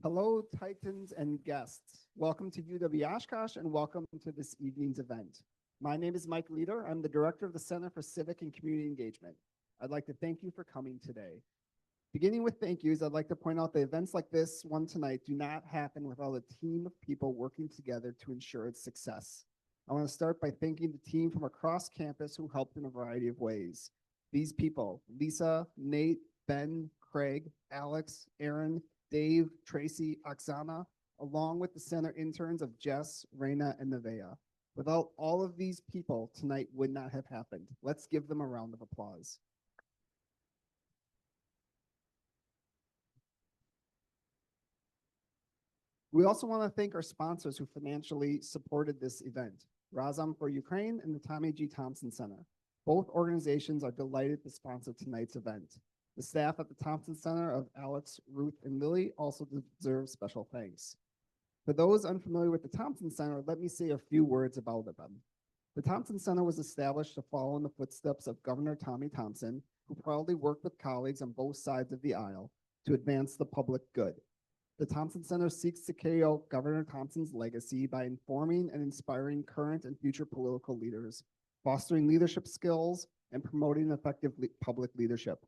Hello, Titans and guests. Welcome to UW-Oshkosh and welcome to this evening's event. My name is Mike Leader. I'm the director of the Center for Civic and Community Engagement. I'd like to thank you for coming today. Beginning with thank yous, I'd like to point out that events like this one tonight do not happen without a team of people working together to ensure its success. I want to start by thanking the team from across campus who helped in a variety of ways. These people, Lisa, Nate, Ben, Craig, Alex, Aaron, Dave, Tracy, Oksana, along with the center interns of Jess, Raina, and Nevaeh. Without all of these people, tonight would not have happened. Let's give them a round of applause. We also want to thank our sponsors who financially supported this event, Razom for Ukraine and the Tommy G. Thompson Center. Both organizations are delighted to sponsor tonight's event. The staff at the Thompson Center of Alex, Ruth, and Lily also deserve special thanks. For those unfamiliar with the Thompson Center, let me say a few words about them. The Thompson Center was established to follow in the footsteps of Governor Tommy Thompson, who proudly worked with colleagues on both sides of the aisle to advance the public good. The Thompson Center seeks to carry out Governor Thompson's legacy by informing and inspiring current and future political leaders, fostering leadership skills, and promoting effective public leadership.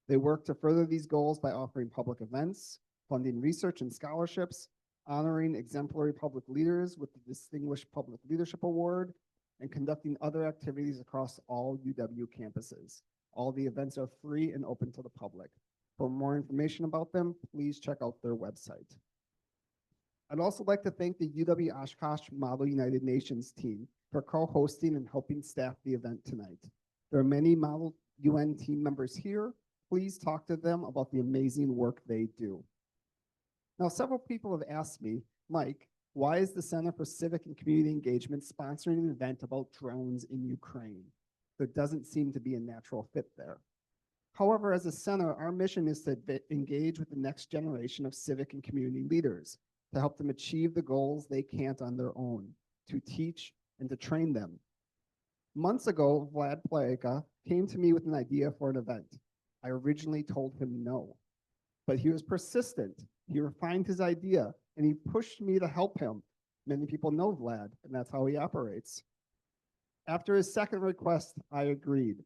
They work to further these goals by offering public events, funding research and scholarships, honoring exemplary public leaders with the Distinguished Public Leadership Award, and conducting other activities across all UW campuses. All the events are free and open to the public. For more information about them, please check out their website. I'd also like to thank the UW-Oshkosh Model United Nations team for co-hosting and helping staff the event tonight. There are many Model UN team members here. Please talk to them about the amazing work they do. Now, several people have asked me, Mike, why is the Center for Civic and Community Engagement sponsoring an event about drones in Ukraine? There doesn't seem to be a natural fit there. However, as a center, our mission is to engage with the next generation of civic and community leaders to help them achieve the goals they can't on their own, to teach and to train them. Months ago, Vlad Plyaka came to me with an idea for an event. I originally told him no, but he was persistent. He refined his idea and he pushed me to help him. Many people know Vlad, and that's how he operates. After his second request, I agreed.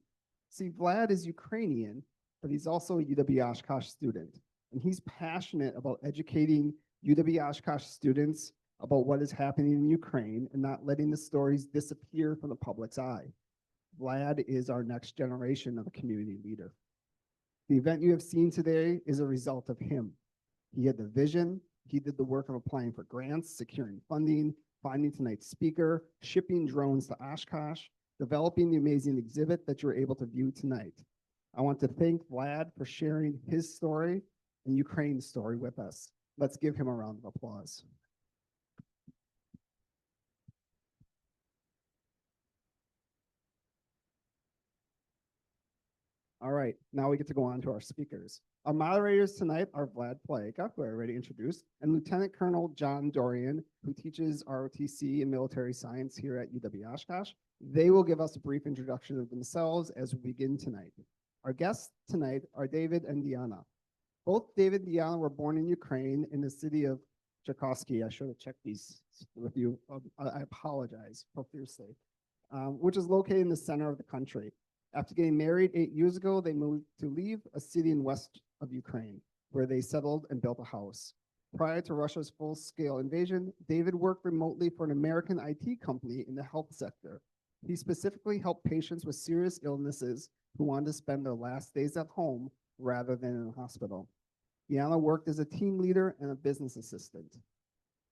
See, Vlad is Ukrainian, but he's also a UW-Oshkosh student, and he's passionate about educating UW-Oshkosh students about what is happening in Ukraine and not letting the stories disappear from the public's eye. Vlad is our next generation of a community leader. The event you have seen today is a result of him. He had the vision, he did the work of applying for grants, securing funding, finding tonight's speaker, shipping drones to Oshkosh, developing the amazing exhibit that you're able to view tonight. I want to thank Vlad for sharing his story and Ukraine's story with us. Let's give him a round of applause. All right, now we get to go on to our speakers. Our moderators tonight are Vlad Plyaka, who I already introduced, and Lieutenant Colonel John Dorian, who teaches ROTC and military science here at UW-Oshkosh. They will give us a brief introduction of themselves as we begin tonight. Our guests tonight are David and Diana. Both David and Diana were born in Ukraine in the city of Cherkasy. I should have checked these with you. I apologize profusely, which is located in the center of the country. After getting married 8 years ago, they moved to Lviv, a city in west of Ukraine, where they settled and built a house. Prior to Russia's full-scale invasion, David worked remotely for an American IT company in the health sector. He specifically helped patients with serious illnesses who wanted to spend their last days at home rather than in a hospital. Diana worked as a team leader and a business assistant.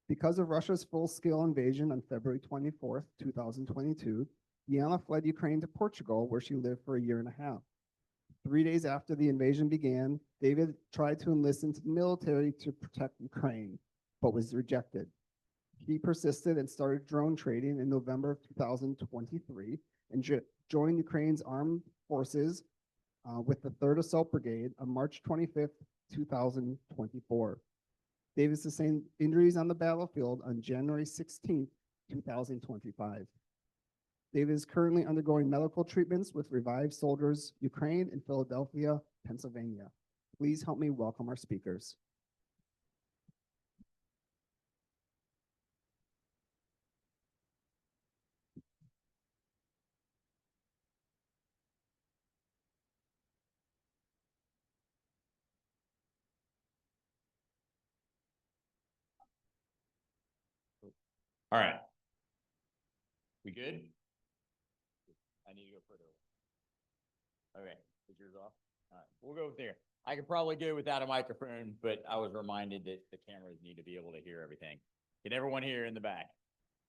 Because of Russia's full-scale invasion on February 24th, 2022, Diana fled Ukraine to Portugal, where she lived for a year and a half. 3 days after the invasion began, David tried to enlist into the military to protect Ukraine, but was rejected. He persisted and started drone trading in November of 2023 and joined Ukraine's armed forces with the 3rd Assault Brigade on March 25th, 2024. David sustained injuries on the battlefield on January 16th, 2025. David is currently undergoing medical treatments with Revived Soldiers Ukraine in Philadelphia, Pennsylvania. Please help me welcome our speakers. All right. We good? I need to go further. Okay, is yours off? All right, we'll go with there. I could probably do it without a microphone, but I was reminded that the cameras need to be able to hear everything. Can everyone hear in the back?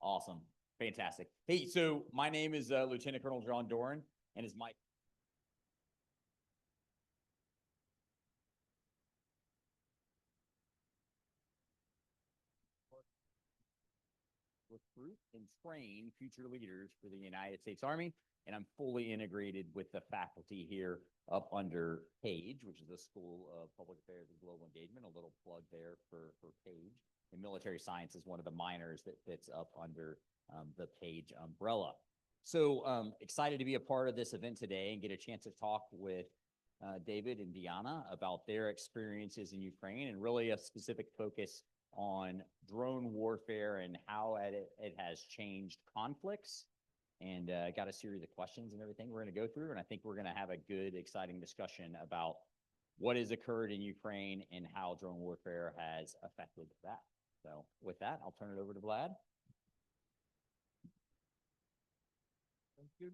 Awesome, fantastic. Hey, so my name is Lieutenant Colonel John Doran, and is Mike. Recruit and train future leaders for the United States Army, and I'm fully integrated with the faculty here up under Page, which is the School of Public Affairs and Global Engagement. A little plug there for Page. And military science is one of the minors that fits up under the Page umbrella. So excited to be a part of this event today and get a chance to talk with David and Diana about their experiences in Ukraine, and really a specific focus on drone warfare and how it has changed conflicts, and got a series of questions and everything we're going to go through. And I think we're going to have a good, exciting discussion about what has occurred in Ukraine and how drone warfare has affected that. So with that, I'll turn it over to Vlad. Thank you.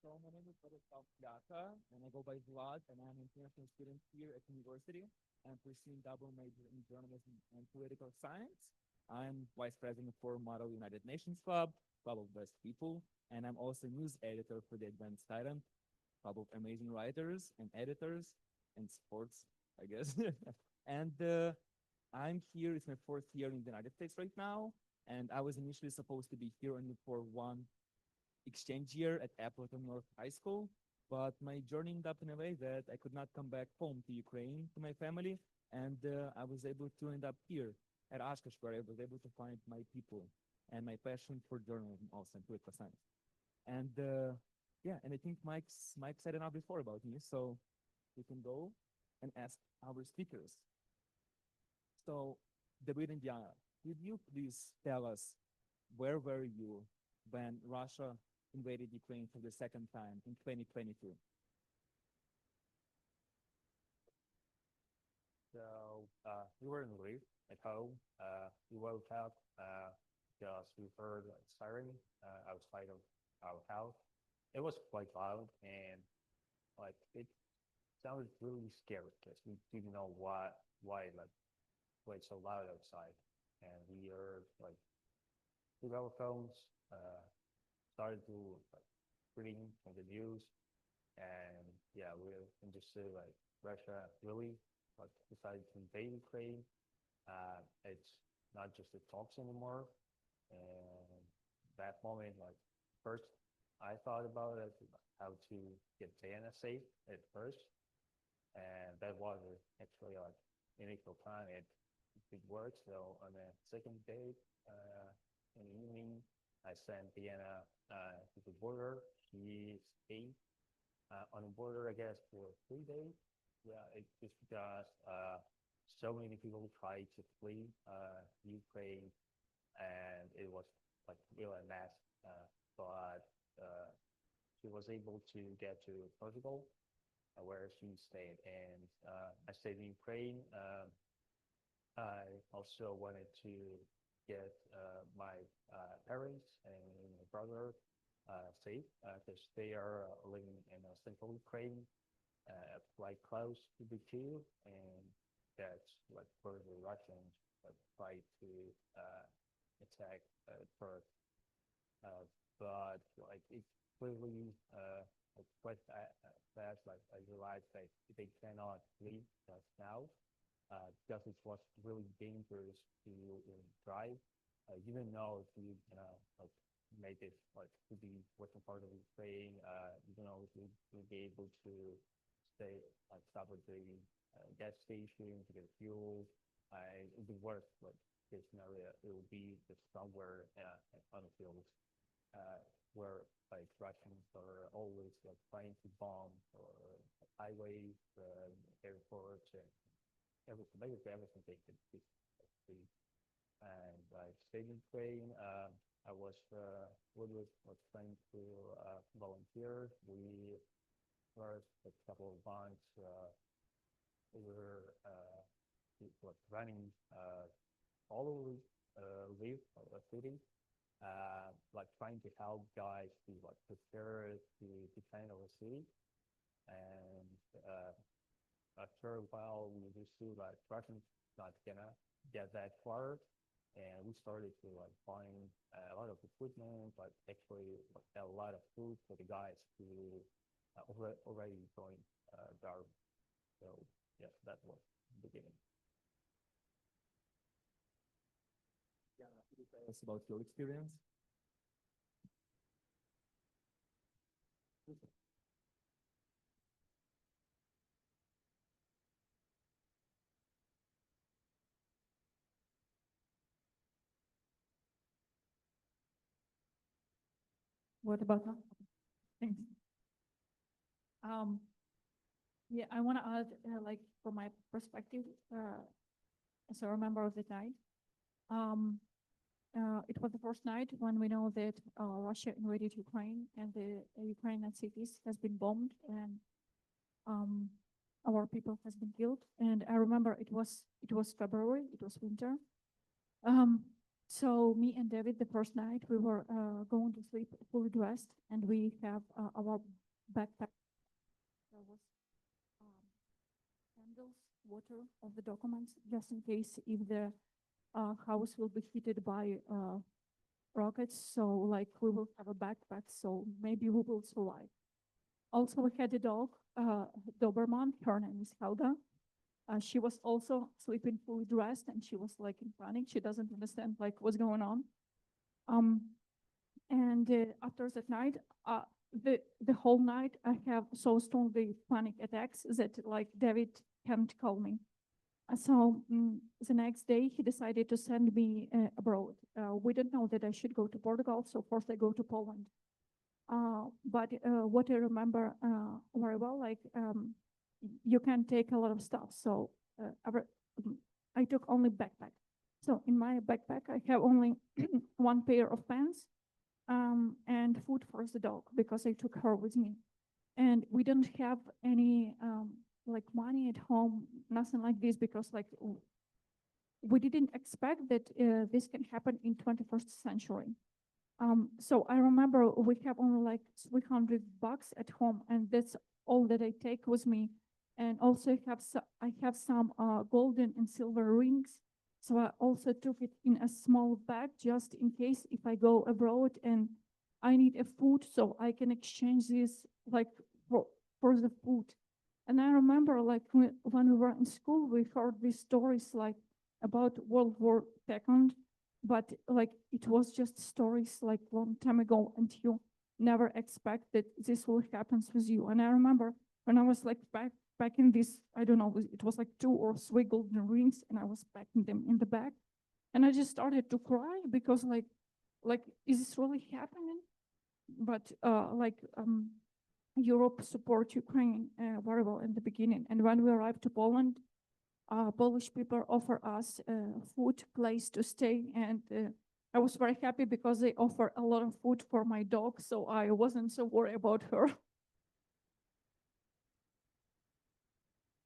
So my name is Vladyslav Plyaka, and I go by Vlad, and I'm an international student here at the university. I'm pursuing double major in journalism and political science. I'm vice president for Model United Nations Club, Club of Best People, and I'm also news editor for the Advanced Titan, Club of Amazing Writers and Editors and Sports, I guess. And I'm here, it's my 4th year in the United States right now, and I was initially supposed to be here only for one exchange year at Appleton North High School, but my journey ended up in a way that I could not come back home to Ukraine, to my family, and I was able to end up here at Oshkosh, where I was able to find my people and my passion for journalism also and political science. And yeah, and I think Mike said enough before about me, so we can go and ask our speakers. So, David and Diana, could you please tell us where were you when Russia invaded Ukraine for the second time in 2022? So we were in Lviv at home. We woke up because we heard a siren outside of our house. It was quite loud, and like it sounded really scary because we didn't know why it's so loud outside. And we heard like took our phones, started to like reading on the news, and yeah, we understood like Russia really like decided to invade Ukraine. It's not just the talks anymore. And that moment, like first, I thought about it, how to get Diana safe at first, and that was actually like initial plan. It worked. So on the second day, in the evening, I sent Diana to the border. She stayed on the border, I guess, for 3 days. Yeah, it's just because so many people tried to flee Ukraine, and it was like really a mess. But she was able to get to Portugal, where she stayed, and I stayed in Ukraine. I also wanted to get my parents and my brother safe because they are living in central Ukraine, quite close to the two, and that's like where the Russians like try to attack first. But like it clearly like quite fast. Like I realized that they cannot leave us now because it was really dangerous to drive. You don't know if you like made it like to the western part of Ukraine. You don't know if you'll be able to stop at the gas station to get fuel. It would be worse, like this scenario. It will be just somewhere on the field where like Russians are always like trying to bomb or highways, airports, and everything. Basically everything they could see. And I stayed in Ukraine. I was trying to volunteer. We first a couple of months we were running all over live a city, like trying to help guys to like prepare to defend our city. And after a while, we just see like Russians not gonna get that far, and we started to like find a lot of equipment, like actually like, a lot of food for the guys who already joined the army. So yeah, that was the beginning. Yeah, could you tell us about your experience? What about that? Thanks. Um, yeah, I want to add, like, from my perspective, as a member of the night, it was the first night when we know that Russia invaded Ukraine and the Ukrainian cities has been bombed and our people has been killed. And I remember it was February, it was winter. So me and David, the first night, we were going to sleep fully dressed, and we have our backpack. There was candles, water, of the documents, just in case if the house will be hit by rockets. So like we will have a backpack, so maybe we will survive. Also, we had a dog, Doberman. Her name is Helga. She was also sleeping fully dressed, and she was like in panic. She doesn't understand like what's going on. And after that night, the whole night I have so strong the panic attacks that like David can't call me. So the next day he decided to send me abroad. We didn't know that I should go to Portugal, so first I go to Poland. But what I remember very well, like you can take a lot of stuff. So I took only backpack. So in my backpack, I have only one pair of pants and food for the dog because I took her with me. And we didn't have any like money at home, nothing like this, because like we didn't expect that this can happen in 21st century. So I remember we have only like $300 at home, and that's all that I take with me. And also I have some golden and silver rings. So I also took it in a small bag just in case if I go abroad and I need a food, so I can exchange this like for the food. And I remember like when we were in school, we heard these stories like about World War II, but like it was just stories like long time ago, and you never expect that this will happen with you. And I remember when I was like packing this, I don't know, it was like 2 or 3 golden rings, and I was packing them in the bag, and I just started to cry because like is this really happening? But Europe support Ukraine very well in the beginning, and when we arrived to Poland, Polish people offer us food, place to stay, and I was very happy because they offer a lot of food for my dog, so I wasn't so worried about her.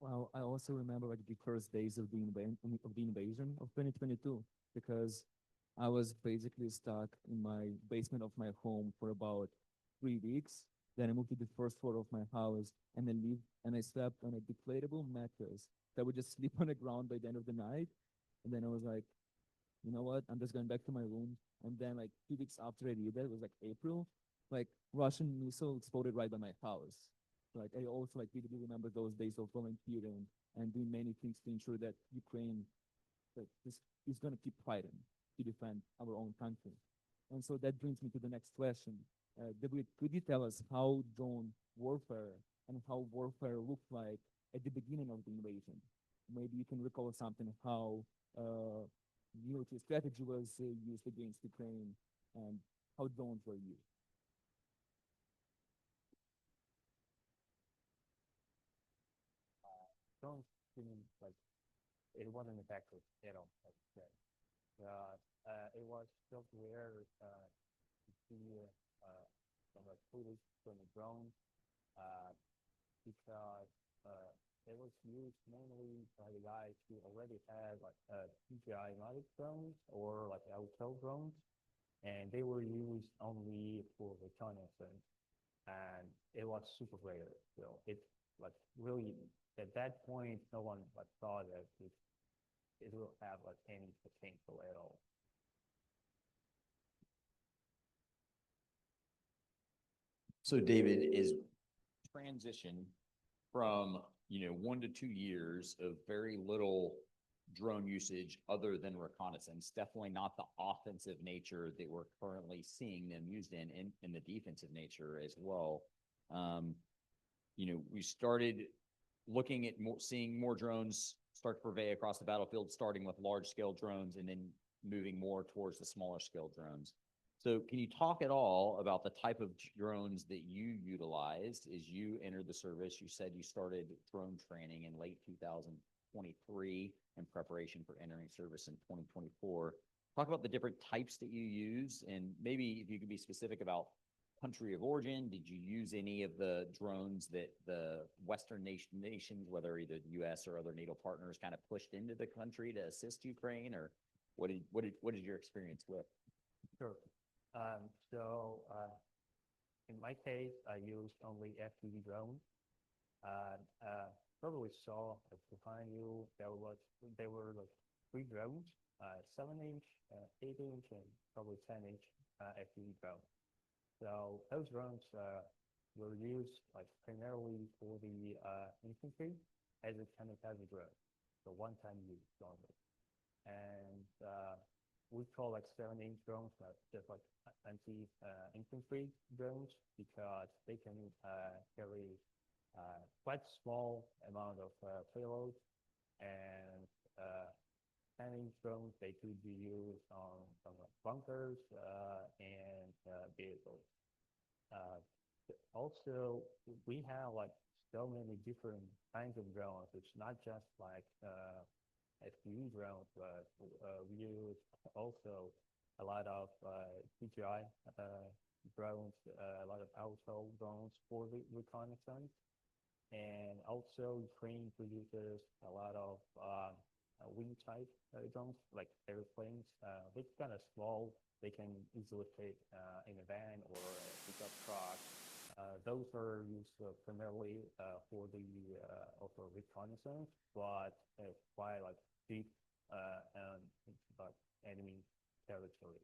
Well, I also remember like the first days of the invasion of 2022, because I was basically stuck in my basement of my home for about 3 weeks. Then I moved to the first floor of my house and I slept on a deflatable mattress that would just sleep on the ground by the end of the night. And then I was like, you know what? I'm just going back to my room. And then like 2 weeks after I did that, it was like April, like Russian missile exploded right by my house. Like I also like really remember those days of volunteering and doing many things to ensure that Ukraine is going to keep fighting to defend our own country. And so that brings me to the next question. Davyd, could you tell us how drone warfare and how warfare looked like at the beginning of the invasion? Maybe you can recall something how military strategy was used against Ukraine and how drones were used. Don't seem like it wasn't effective at all. Like that. It was just rare to see from a footage from a drone because it was used mainly by the guys who already had like PGI mounted drones or like LTO drones, and they were used only for reconnaissance, and it was super rare. So it like really at that point, no one like thought that it will have like any potential at all. So David, is transition from, 1 to 2 years of very little drone usage other than reconnaissance, definitely not the offensive nature that we're currently seeing them used in the defensive nature as well. We started looking at seeing more drones start to purvey across the battlefield, starting with large scale drones and then moving more towards the smaller scale drones. So can you talk at all about the type of drones that you utilized as you entered the service? You said you started drone training in late 2023 in preparation for entering service in 2024. Talk about the different types that you use, and maybe if you could be specific about country of origin. Did you use any of the drones that the Western nations, whether either the U.S. or other NATO partners, kind of pushed into the country to assist Ukraine, or what is your experience with? Sure. In my case, I used only FPV drones. Probably saw behind you there were like 3 drones, 7-inch, 8-inch, and probably 10-inch FPV drones. So those drones were used like primarily for the infantry as a kamikaze drone, so one-time use only. And we call like 7-inch drones, just like anti-infantry drones, because they can carry quite small amount of payload, and 10-inch drones, they could be used on bunkers and vehicles. Also, we have like so many different kinds of drones. It's not just like FPV drones, but we use also a lot of PGI drones, a lot of outdoor drones for the reconnaissance. And also Ukraine produces a lot of wing type drones, like airplanes. They're kind of small. They can easily fit in a van or a pickup truck. Those are used primarily for the also reconnaissance, but by like deep and like enemy territory.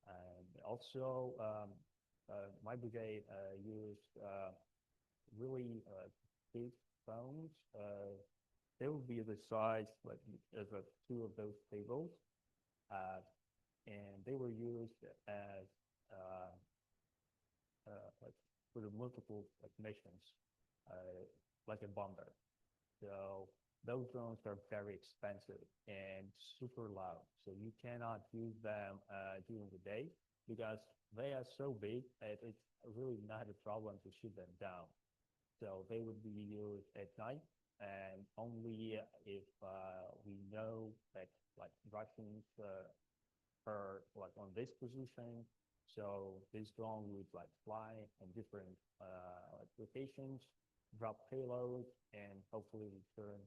And also, my brigade used really big drones. They would be the size like as 2 of those tables, and they were used as like for the multiple like missions, like a bomber. So those drones are very expensive and super loud. So you cannot use them during the day because they are so big that it's really not a problem to shoot them down. So they would be used at night, and only if we know that like Russians are like on this position. So this drone would like fly in different like locations, drop payload, and hopefully return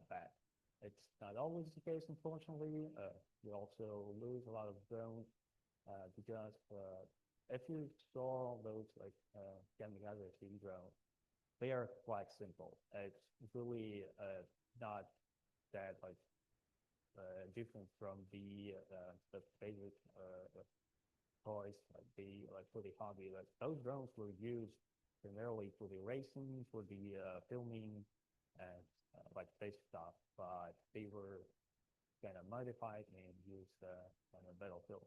back. It's not always the case, unfortunately. We also lose a lot of drones because if you saw those like kamikaze drones, they are quite simple. It's really not that like different from the basic toys like for the hobby. Like those drones were used primarily for the racing, for the filming, and like this stuff, but they were kind of modified and used on a battlefield.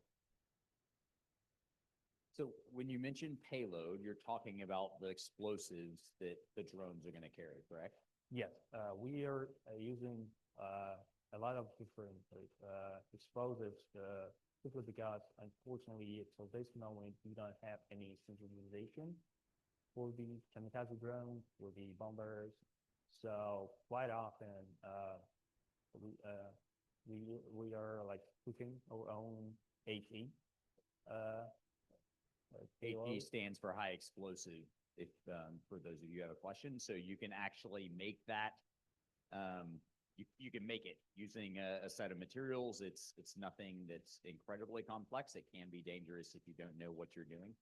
So when you mention payload, you're talking about the explosives that the drones are going to carry, correct? Yes, we are using a lot of different explosives simply because, unfortunately, till this moment, we don't have any centralization for the kamikaze drones, for the bombers. So quite often, we are like cooking our own HE. HE stands for high explosive, if for those of you who have a question. So you can actually make that you can make it using a set of materials. It's nothing that's incredibly complex. It can be dangerous if you don't know what you're doing,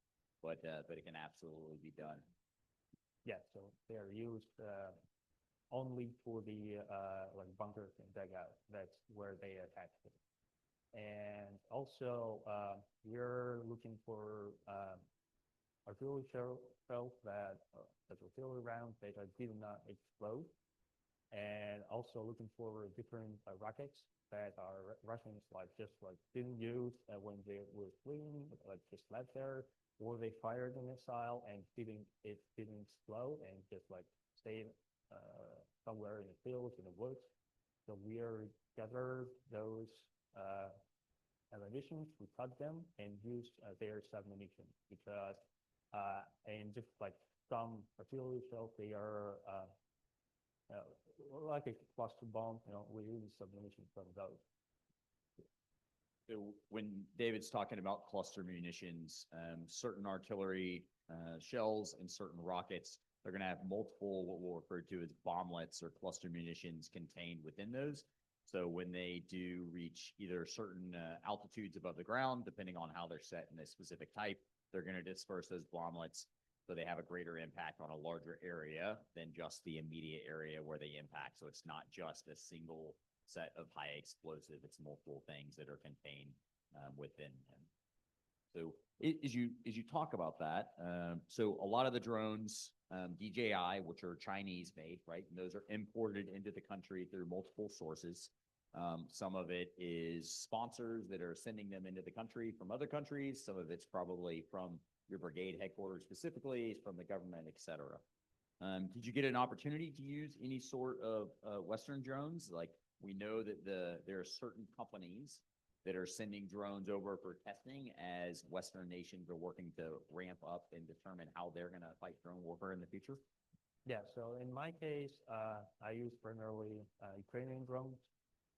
but it can absolutely be done. Yeah, so they're used only for the like bunkers and dugout. That's where they attach it. And also, we're looking for artillery shells that artillery rounds that do not explode, and also looking for different rockets that are Russians just didn't use when they were fleeing, like just left there, or they fired a missile and it didn't explode and just stayed somewhere in the fields, in the woods. So we are gather those ammunition, we cut them and use their submunition because and just like some artillery shells, they are like a cluster bomb, we use submunition from those. So when David's talking about cluster munitions, certain artillery shells and certain rockets, they're going to have multiple what we'll refer to as bomblets or cluster munitions contained within those. So when they do reach either certain altitudes above the ground, depending on how they're set in a specific type, they're going to disperse those bomblets so they have a greater impact on a larger area than just the immediate area where they impact. So it's not just a single set of high explosive, it's multiple things that are contained within them. So as you talk about that, so a lot of the drones, DJI, which are Chinese made, right? And those are imported into the country through multiple sources. Some of it is sponsors that are sending them into the country from other countries. Some of it's probably from your brigade headquarters specifically, from the government, et cetera. Did you get an opportunity to use any sort of Western drones? Like we know that there are certain companies that are sending drones over for testing as Western nations are working to ramp up and determine how they're going to fight drone warfare in the future? Yeah, so in my case, I use primarily Ukrainian drones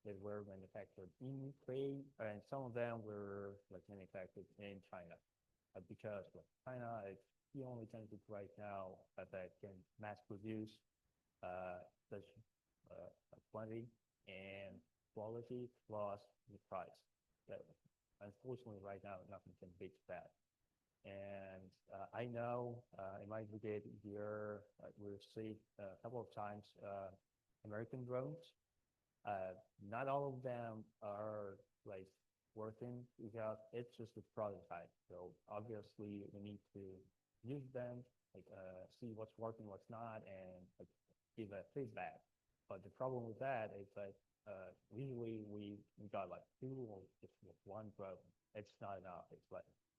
that were manufactured in Ukraine, and some of them were manufactured in China because China is the only country right now that can mass produce such quantity and quality plus the price. That unfortunately right now nothing can beat that. And I know in my brigade here we've seen a couple of times American drones. Not all of them are working because it's just a prototype. So obviously we need to use them, see what's working, what's not, and give a feedback. But the problem with that is that usually we got two or just one drone. It's not enough.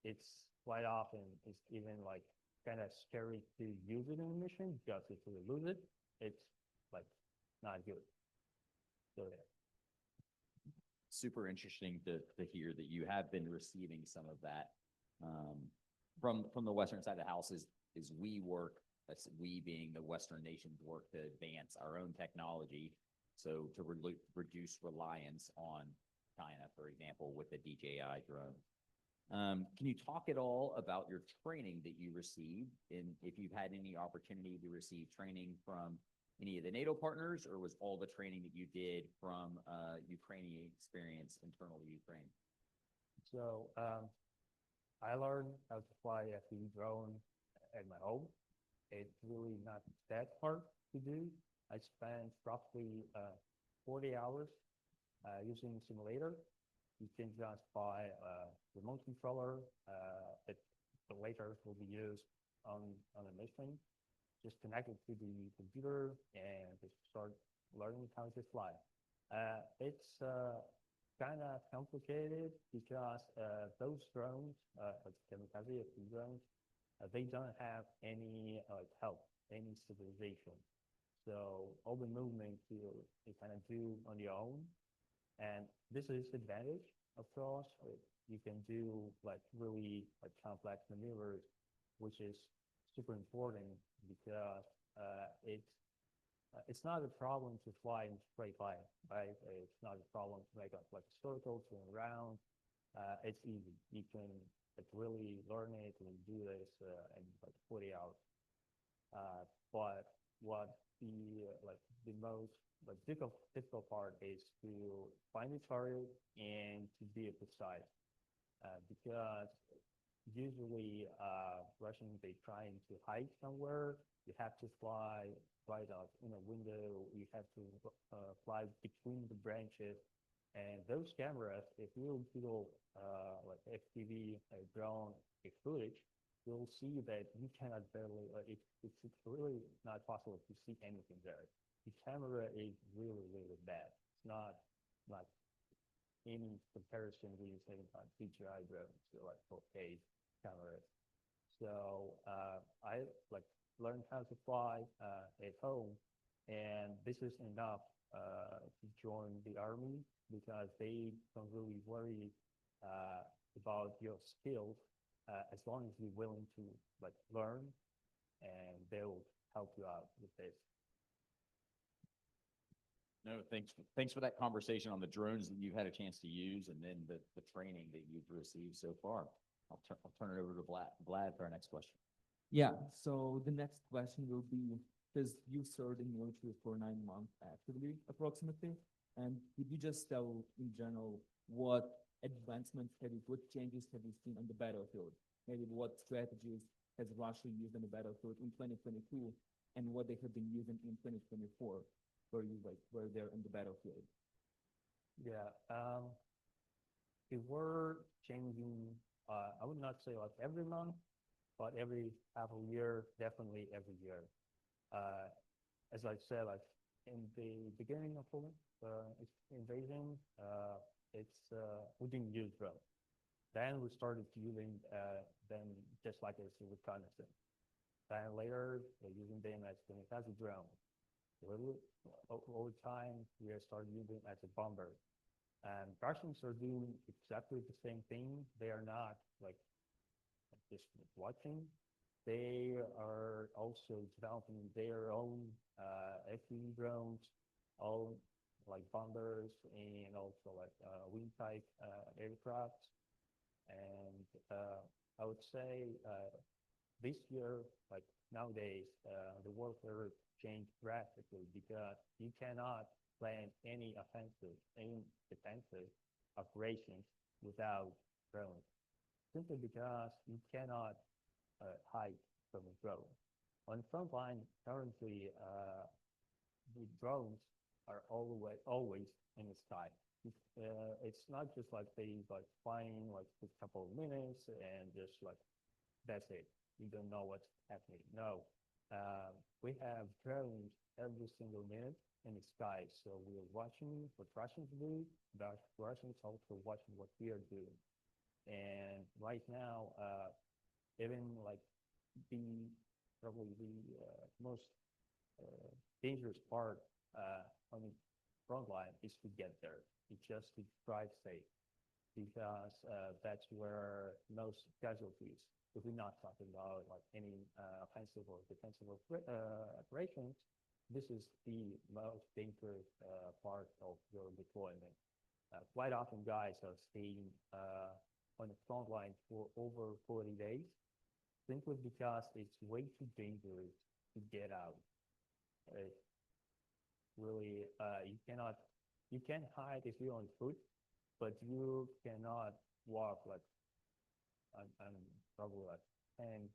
It's quite often it's even kind of scary to use it in a mission because if we lose it, it's not good. So yeah. Super interesting to hear that you have been receiving some of that from the Western side of the house is we work, that's we being the Western nations work to advance our own technology. So to reduce reliance on China, for example, with the DJI drone. Can you talk at all about your training that you received and if you've had any opportunity to receive training from any of the NATO partners, or was all the training that you did from Ukrainian experience internal to Ukraine? So I learned how to fly a FPV drone at my home. It's really not that hard to do. I spent roughly 40 hours using simulator. You can just buy a remote controller that later will be used on a mission. Just connect it to the computer and just start learning how to fly. It's kind of complicated because those drones, kamikaze drones, they don't have any help, any stabilization. So all the movement you kind of do on your own. And this is advantage, of course. You can do really complex maneuvers, which is super important because it's not a problem to fly in straight line, right? It's not a problem to make a circle, turn around. It's easy. You can really learn it and do this in 40 hours. But what the most but difficult part is to find the target and to be precise. Because usually Russians, they trying to hide somewhere. You have to fly right up in a window. You have to fly between the branches. And those cameras, if you Google like FPV drone footage, you'll see that you cannot barely, it's really not possible to see anything there. The camera is really, really bad. It's not like any comparison with using DJI drones, so like 4K cameras. So I like learned how to fly at home, and this is enough to join the army because they don't really worry about your skills as long as you're willing to like learn, and they'll help you out with this. No, thanks for that conversation on the drones that you've had a chance to use and then the training that you've received so far. I'll turn it over to Vlad for our next question. Yeah, so the next question will be, because you served in military for 9 months actively, approximately, and could you just tell in general what advancements what changes have you seen on the battlefield? Maybe what strategies has Russia used on the battlefield in 2022 and what they have been using in 2024? Where they're in the battlefield. Yeah, we were changing. I would not say like every month, but every half a year, definitely every year. As I said, like in the beginning of the invasion, we didn't use drones. Then we started using them just like as a reconnaissance. Then later, we're using them as kamikaze drones. Over time, we are starting using as a bomber. And Russians are doing exactly the same thing. They are not like just watching. They are also developing their own FPV drones, all like bombers and also like wing type aircraft. And I would say this year, like nowadays, the warfare changed drastically because you cannot plan any offensive, any defensive operations without drones. Simply because you cannot hide from a drone. On the front line, currently, the drones are always in the sky. It's not just like they like flying like for a couple of minutes and just like that's it. You don't know what's happening. No, we have drones every single minute in the sky. So we're watching what Russians do, but Russians also watching what we are doing. And right now, even like probably the most dangerous part on the front line is to get there. It's just to drive safe because that's where most casualties. If we're not talking about like any offensive or defensive operations, this is the most dangerous part of your deployment. Quite often, guys are staying on the front line for over 40 days, simply because it's way too dangerous to get out. Really, you can hide if you're on foot, but you cannot walk like on probably like 10,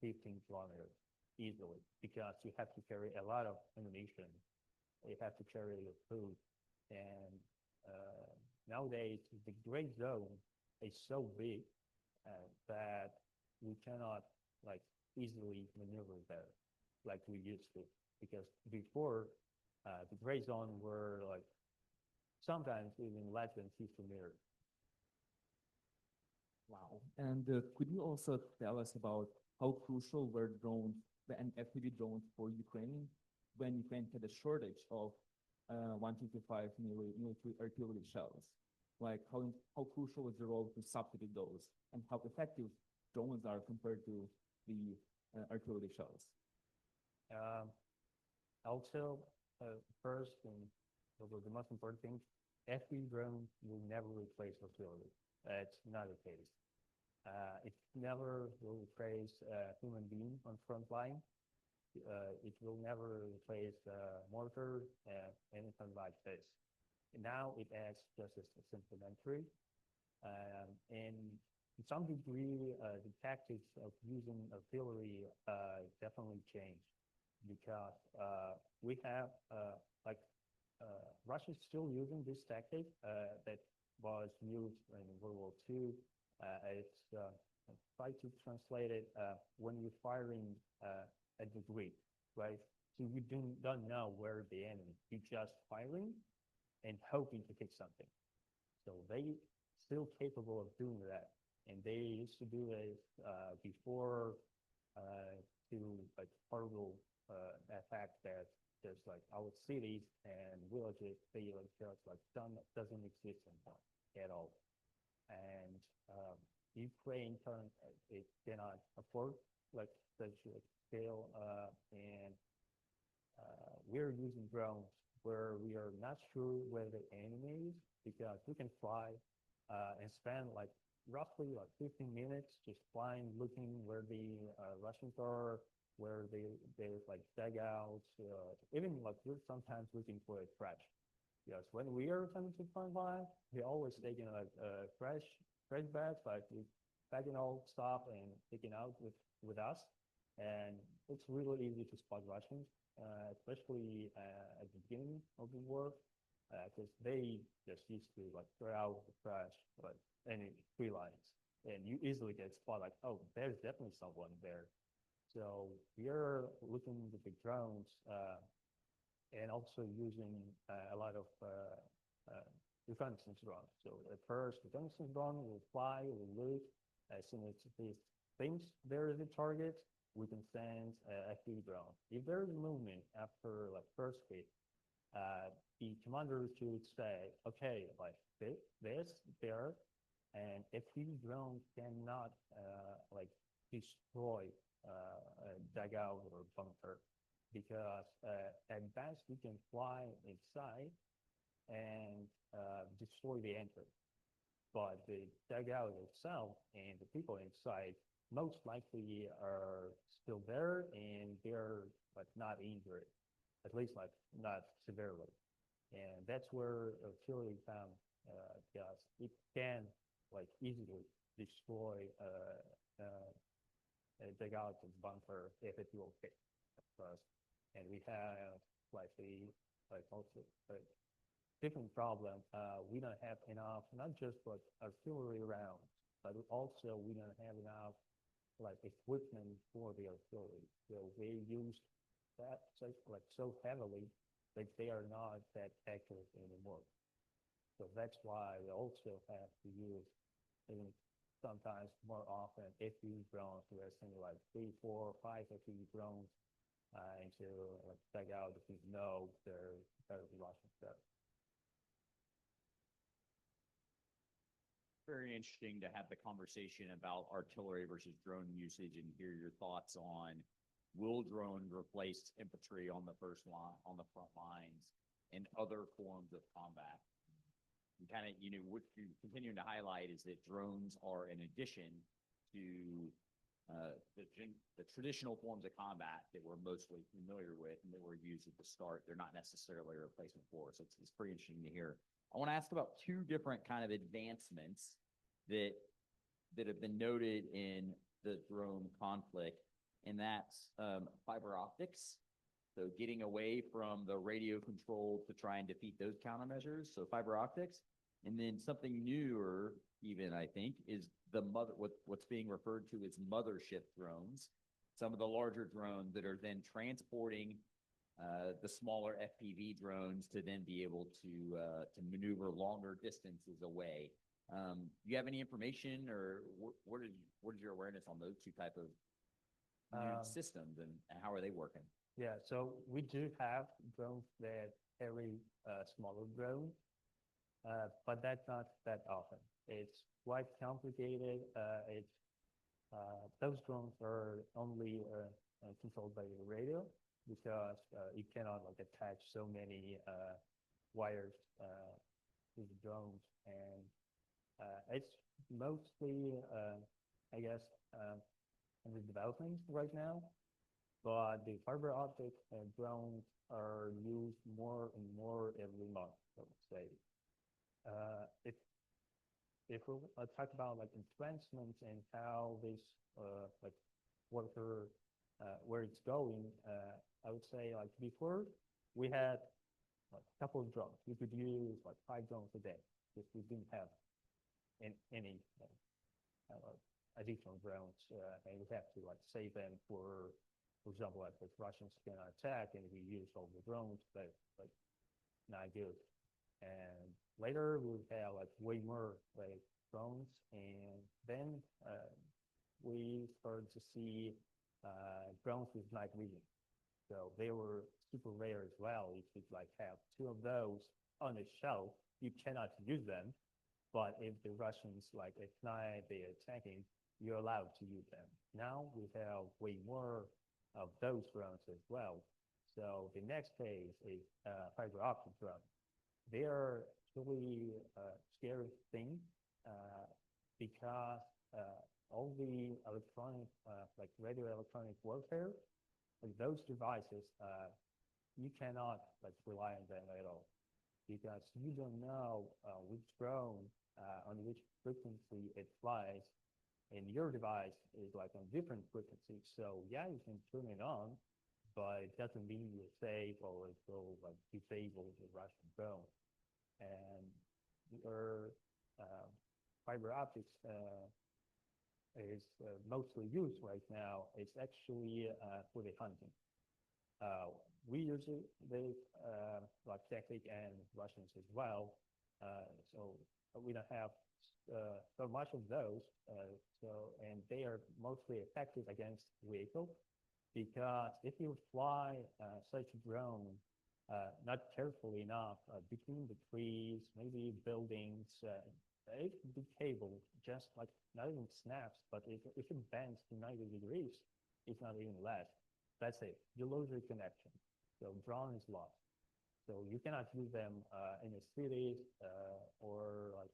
15 kilometers easily because you have to carry a lot of ammunition. You have to carry your food. And nowadays, the gray zone is so big that we cannot like easily maneuver there like we used to. Because before, the gray zone were like sometimes even less than 50 meters. Wow. And could you also tell us about how crucial were drones and FPV drones for Ukraine when Ukraine had a shortage of 155 military artillery shells? Like how crucial was the role to substitute those and how effective drones are compared to the artillery shells? Also, first and the most important thing, FPV drone will never replace artillery. It's not the case. It never will replace a human being on front line. it will never replace mortar and anything like this. Now it acts just as a supplementary, and to some degree, the tactics of using artillery definitely changed because we have Russia's still using this tactic that was used in World War II. It's try to translate it when you're firing at the Greek, right? So you don't know where the enemy. You're just firing and hoping to hit something. So they still capable of doing that, and they used to do it before to like horrible attack that there's like our cities and villages they like just like doesn't exist anymore at all, and Ukraine it cannot afford like such a scale, and we're using drones where we are not sure where the enemy is because we can fly and spend like roughly like 15 minutes just flying, looking where the Russians are, where they like dugouts, even like we're sometimes looking for a trash. Yes, when we are coming to front line, we're always taking like trash bags, like we packing all stuff and taking out with us. And it's really easy to spot Russians, especially at the beginning of the war, because they just used to like throw out the trash, like any tree lines, and you easily get spot like, oh, there's definitely someone there. So we are looking with the drones and also using a lot of reconnaissance drones. So at first, reconnaissance drone will fly, will look. As soon as it thinks there is a target, we can send a FPV drone. If there is movement after like first hit, the commander should say, okay, like this, there, and FPV drone cannot like destroy a dugout or bunker because at best we can fly inside and destroy the entrance. But the dugout itself and the people inside most likely are still there and they're like not injured, at least like not severely. And that's where artillery found because it can like easily destroy a dugout and bunker if it will hit first. And we have like also different problem. We don't have enough, not just like artillery rounds, but also we don't have enough like equipment for the artillery. So they use that so heavily that they are not that accurate anymore. So that's why we also have to use even sometimes more often FPV drones. We're sending like 3, 4, 5 FPV drones into like dugout if you know there's Russian stuff. Very interesting to have the conversation about artillery versus drone usage and hear your thoughts on will drone replace infantry on the front lines and other forms of combat. And kind of, what you're continuing to highlight is that drones are an addition to the traditional forms of combat that we're mostly familiar with and that were used at the start. They're not necessarily a replacement for. So it's pretty interesting to hear. I want to ask about two different kind of advancements that have been noted in the drone conflict, and that's fiber optics. So getting away from the radio control to try and defeat those countermeasures. So fiber optics, and then something newer, even I think, is what's being referred to as mothership drones. Some of the larger drones that are then transporting the smaller FPV drones to then be able to maneuver longer distances away. Do you have any information, or what is your awareness on those two type of new systems, and how are they working? Yeah, so we do have drones that carry smaller drones, but that's not that often. It's quite complicated. Those drones are only controlled by the radio because you cannot like attach so many wires to the drones, and it's mostly, I guess, in the development right now. but the fiber optic drones are used more and more every month, I would say. If we talk about like advancements and how this like worker where it's going, I would say like before we had like a couple of drones. We could use like 5 drones a day if we didn't have any additional drones, and we have to like save them for example, like if Russians can attack and we use all the drones, but like not good. And later we'll have like way more like drones, and then we started to see drones with night vision. So they were super rare as well. You could like have 2 of those on the shelf. You cannot use them, but if the Russians like at night they're attacking, you're allowed to use them. Now we have way more of those drones as well. So the next phase is fiber optic drones. They are really a scary thing because all the electronic, like radio electronic warfare, like those devices, you cannot like rely on them at all because you don't know which drone on which frequency it flies, and your device is like on different frequencies. So yeah, you can turn it on, but it doesn't mean you're safe or it will like disable the Russian drone. And your fiber optics is mostly used right now. It's actually for the hunting. We use it with like technique and Russians as well. So we don't have so much of those. And they are mostly effective against vehicles because if you fly such a drone not carefully enough between the trees, maybe buildings, it could be cable, just like not even snaps, but if it bends to 90 degrees, it's not even less. That's it. You lose your connection. So drone is lost. So you cannot use them in a city or like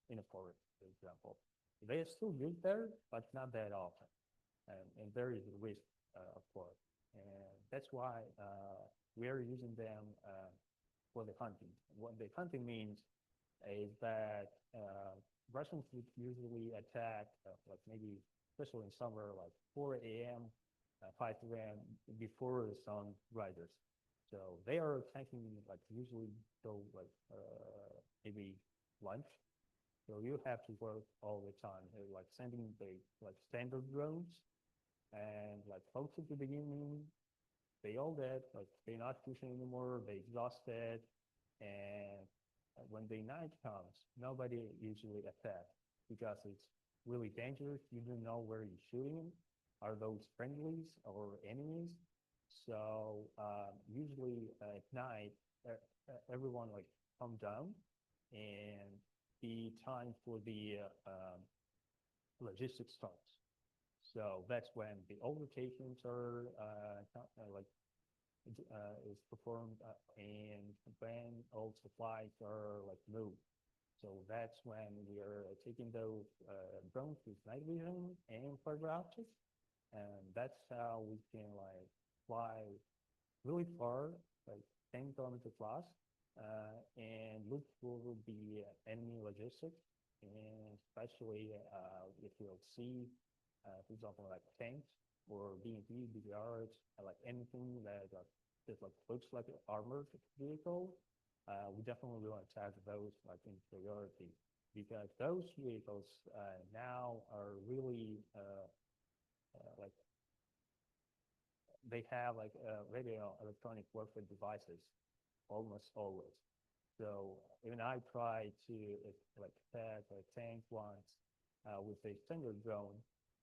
in a forest, for example. They are still used there, but not that often. And there is a risk, of course. And that's why we are using them for the hunting. What the hunting means is that Russians would usually attack, like maybe, especially in summer, like 4 a.m., 5 a.m. before the sun rises. So they are attacking like usually till like maybe lunch. So you have to work all the time, like sending the like standard drones, and like folks at the beginning, they all dead, like they're not pushing anymore, they exhausted, and when the night comes, nobody usually attacks because it's really dangerous. You don't know where you're shooting. Are those friendlies or enemies? So usually at night, everyone like come down, and the time for the logistics starts. So that's when the overtations are like is performed, and when all supplies are like moved. So that's when we are taking those drones with night vision and fiber optics, and that's how we can like fly really far, like 10 kilometers plus, and look for the enemy logistics, and especially if you'll see, for example, like tanks or BMP, BBRs, like anything that just like looks like an armored vehicle, we definitely will attack those like in priority because those vehicles now are really like they have like radio electronic warfare devices almost always. So even I tried to like attack a tank once with a standard drone,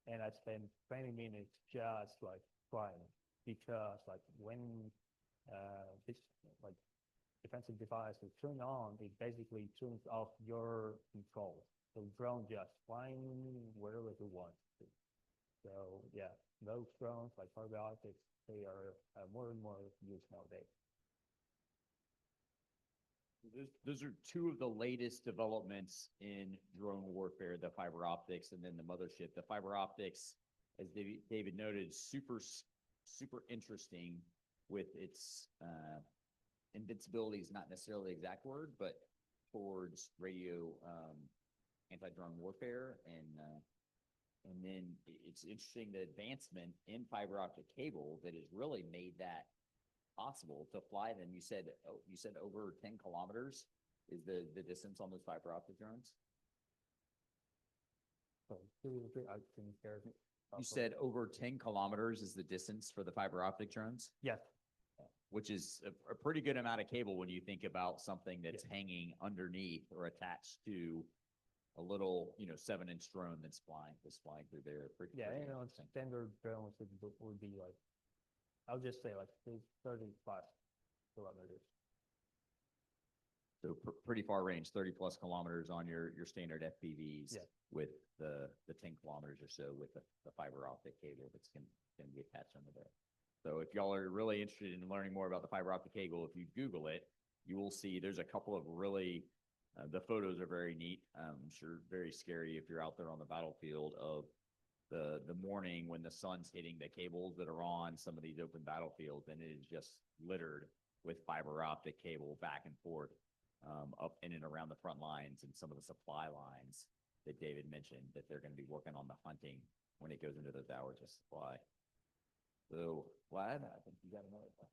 and I spent 20 minutes just like trying because like when this like defensive device is turned on, it basically turns off your control. So drone just flying wherever it wants to. So yeah, those drones like fiber optics, they are more and more used nowadays. Those are 2 of the latest developments in drone warfare, the fiber optics and then the mothership. The fiber optics, as David noted, super super interesting with its invincibility is not necessarily the exact word, but towards radio anti-drone warfare, and then it's interesting the advancement in fiber optic cable that has really made that possible to fly them. You said over 10 kilometers is the distance on those fiber optic drones. So, I can hear me. You said over 10 kilometers is the distance for the fiber optic drones, Yes, which is a pretty good amount of cable when you think about something that's hanging underneath or attached to a little, 7-inch drone that's flying through there. yeah, Pretty you know, interesting. standard drones would be like, I'll just say like 30 plus kilometers. So pretty far range, 30 plus kilometers on your standard FPVs Yeah. with the 10 kilometers or so with the fiber optic cable that's going to be attached under there. So if y'all are really interested in learning more about the fiber optic cable, if you Google it, you will see there's a couple of really, the photos are very neat. I'm sure very scary if you're out there on the battlefield of the morning when the sun's hitting the cables that are on some of these open battlefields, and it is just littered with fiber optic cable back and forth up in and around the front lines and some of the supply lines that David mentioned that they're going to be working on the hunting when it goes into those hours of supply. So, Vlad, I think you got another one.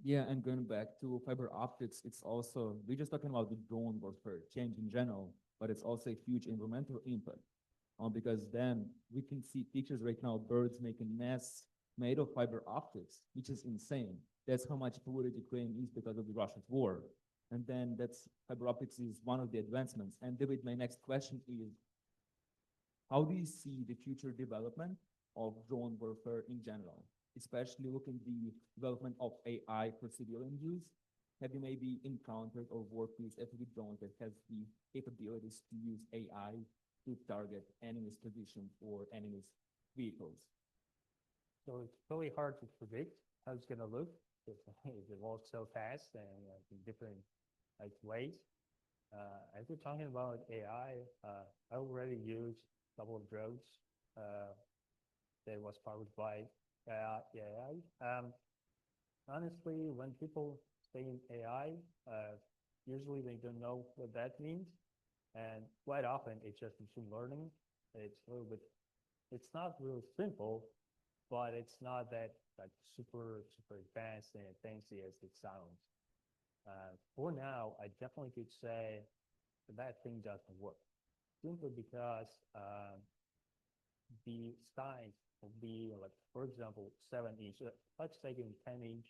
Yeah, and going back to fiber optics, it's also, we're just talking about the drone warfare change in general, but it's also a huge environmental impact. Because then we can see pictures right now, birds making nests made of fiber optics, which is insane. That's how much polluted Ukraine is because of the Russian war. And then fiber optics is one of the advancements. And David, my next question is, how do you see the future development of drone warfare in general, especially looking at the development of AI for civilian use? Have you maybe encountered or worked with FPV drones that has the capabilities to use AI to target enemy's position or enemy's vehicles? So it's really hard to predict how it's gonna look. It evolves so fast and in different ways. As we're talking about AI, I already used a couple of drones that was powered by AI. Honestly, when people say AI, usually they don't know what that means. And quite often it's just machine learning. It's a little bit, it's not really simple, but it's not that like super advanced and fancy as it sounds. For now, I definitely could say that thing doesn't work, simply because the size will be like, for example, 7-inch. Let's take a 10-inch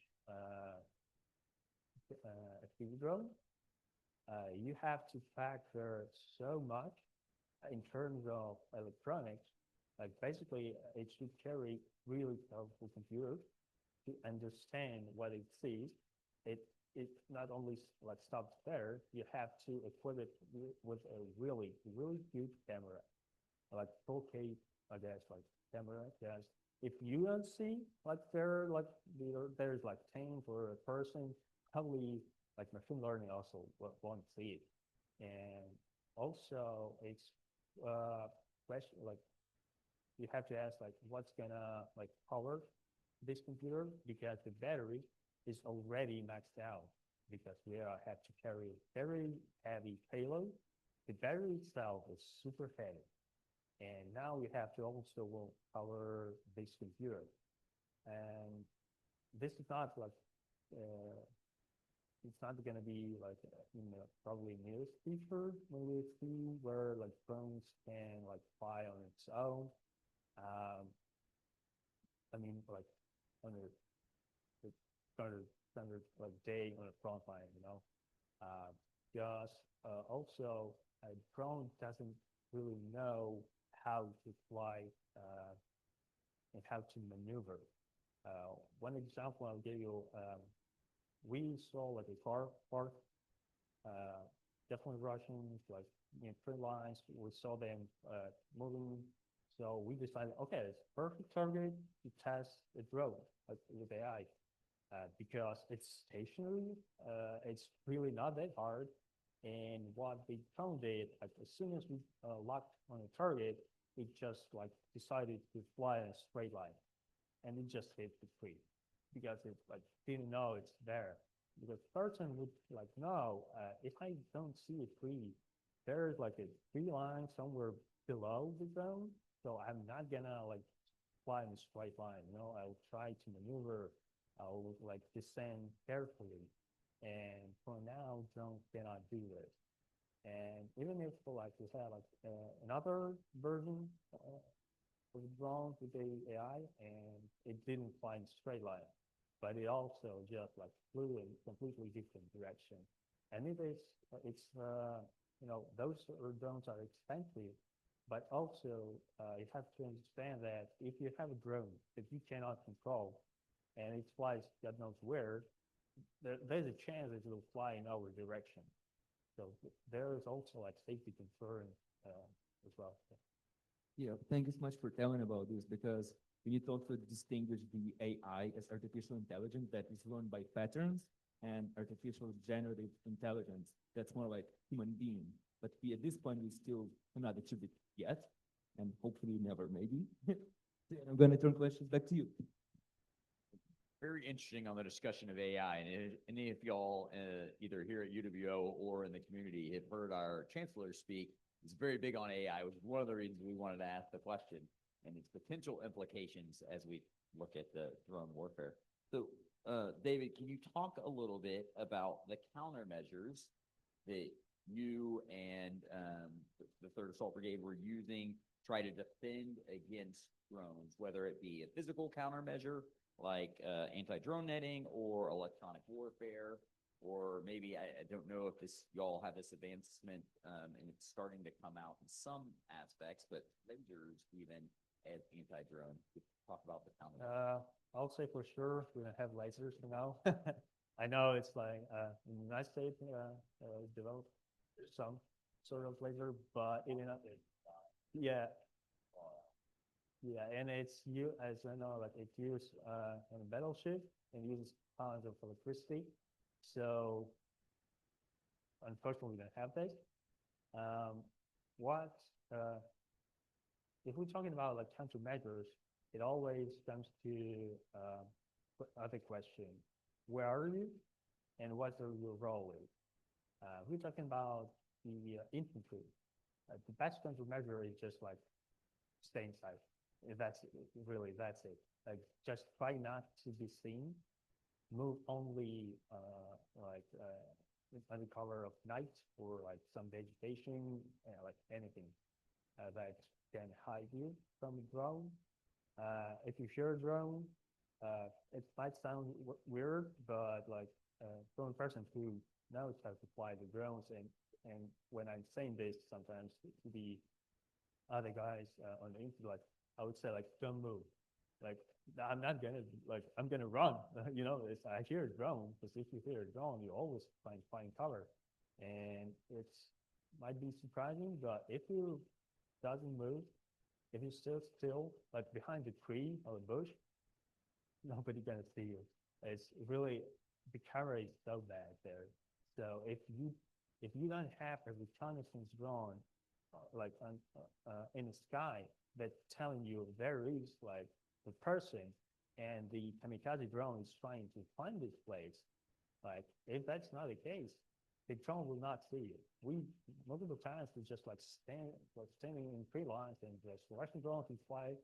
FPV drone. You have to factor so much in terms of electronics. Like basically, it should carry really powerful computer to understand what it sees. It not only like stops there, you have to equip it with a really huge camera, like 4K, I guess, like camera. Because if you don't see like there's like tank or a person, probably like machine learning also won't see it. And also it's question like you have to ask like what's gonna like power this computer, because the battery is already maxed out, because we have to carry a very heavy payload. The battery itself is super heavy, and now we have to also power this computer. And this is not like it's not going to be like probably newest feature when we see where like drones can like fly on its own. I mean, like on a standard like day on a front line, because also a drone doesn't really know how to fly and how to maneuver. One example I'll give you, we saw like a car park, definitely Russians, like print lines. We saw them moving, so we decided, okay, it's perfect target to test the drone with AI, because it's stationary. It's really not that hard. And what the drone did, like, as soon as we locked on a target, it just like decided to fly in a straight line. and it just hit the tree because it like didn't know it's there. Because person would like know if I don't see a tree, there's like a tree line somewhere below the zone, so I'm not gonna like fly in a straight line. You know, I'll try to maneuver. I'll like descend carefully, and for now, drones cannot do this. And even if like we have like another version of the drone with the AI, and it didn't fly in straight line, but it also just like flew in completely different direction. And you know, those drones are expensive, but also you have to understand that if you have a drone that you cannot control and it flies God knows where, there's a chance it will fly in our direction. So there is also like safety concern as well. Yeah, thank you so much for telling about this because we need to also distinguish the AI as artificial intelligence that is learned by patterns and artificial generative intelligence that's more like human being. But we, at this point, we still have not achieved it yet, and hopefully never, maybe. I'm going to turn questions back to you. Very interesting on the discussion of AI, and any of y'all either here at UWO or in the community have heard our chancellor speak. He's very big on AI, which is one of the reasons we wanted to ask the question and its potential implications as we look at the drone warfare. So, David, can you talk a little bit about the countermeasures that you and the 3rd Assault Brigade were using to try to defend against drones, whether it be a physical countermeasure like anti-drone netting or electronic warfare, or maybe, I don't know if y'all have this advancement and it's starting to come out in some aspects, but lasers even as anti-drone. Talk about the countermeasures. I'll say for sure we don't have lasers for now. I know it's like in the United States developed some sort of laser, but even yeah, yeah, and it's you as I know, like it's used on a battleship and uses tons of electricity. So unfortunately, we don't have this. What if we're talking about like countermeasures? It always comes to other question: where are you, and what are your role? We're talking about the infantry. The best countermeasure is just like stay inside. That's it. Like just try not to be seen. Move only under cover of night or like some vegetation, like anything that can hide you from a drone. If you hear a drone, it might sound weird, but like from a person who knows how to fly the drones, and when I'm saying this, sometimes to the other guys on the internet, like I would say, like don't move. Like I'm not gonna I'm gonna run. You know, I hear a drone, because if you hear a drone, you always find cover, and it's might be surprising, but if you doesn't move, if you still like behind a tree or a bush, nobody gonna see you. It's really the cover is so bad there. So if you don't have a reconnaissance drone in the sky that telling you there is like the person and the kamikaze drone is trying to find this place, like if that's not the case, the drone will not see you. We multiple times we just like standing in three lines and just Russian drones will fly